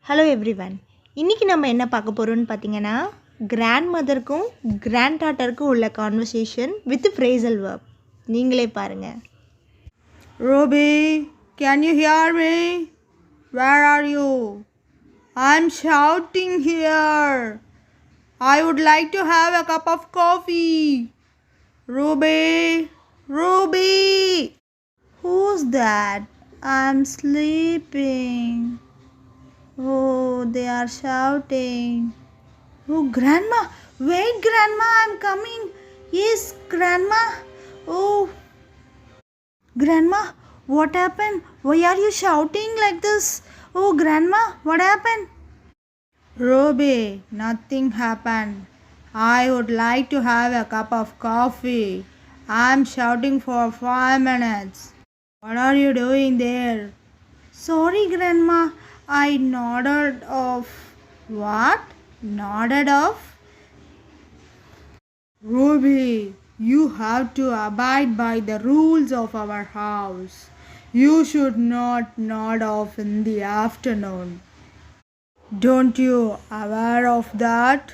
Hello everyone. இன்றைக்கி நம்ம என்ன பார்க்க போகிறோம்னு பார்த்தீங்கன்னா, கிராண்ட் மதருக்கும் கிராண்ட் டாட்டருக்கும் உள்ள கான்வர்சேஷன் வித் ஃப்ரேசல் வேர்ப். நீங்களே பாருங்கள். Ruby, can you hear me? Where are you? I'm shouting here. I would like to have a cup of coffee. Ruby, Ruby. Who's that? I'm sleeping. Oh, they are shouting. Oh, Grandma. Wait, Grandma, I'm coming. Yes, Grandma. Oh, Grandma, what happened? Why are you shouting like this? Oh, Grandma, what happened? Ruby, nothing happened. I would like to have a cup of coffee. I'm shouting for 5 minutes. What are you doing there? Sorry, Grandma. I nodded off. What? Nodded off? Ruby, you have to abide by the rules of our house. You should not nod off in the afternoon. Don't you aware of that?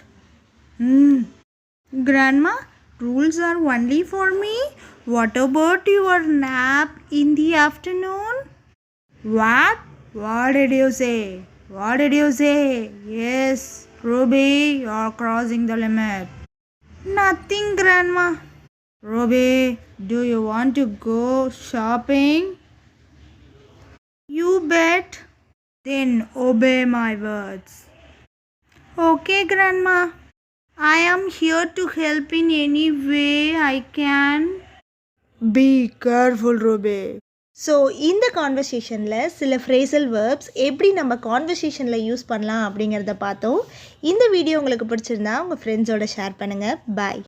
Grandma, rules are only for me. What about your nap in the afternoon? What? What did you say? What did you say? Yes, Ruby, you're crossing the limit. Nothing, Grandma. Ruby, do you want to go shopping? You bet. Then obey my words. Okay, Grandma. I am here to help in any way I can. Be careful, Ruby. So இந்த கான்வர்சேஷனில் சில phrasal verbs எப்படி நம்ம கான்வர்சேஷனில் use பண்ணலாம் அப்படிங்கிறத பார்த்தோம். இந்த video உங்களுக்கு பிடிச்சிருந்தா உங்கள் ஃப்ரெண்ட்ஸோட ஷேர் பண்ணுங்கள். பாய்.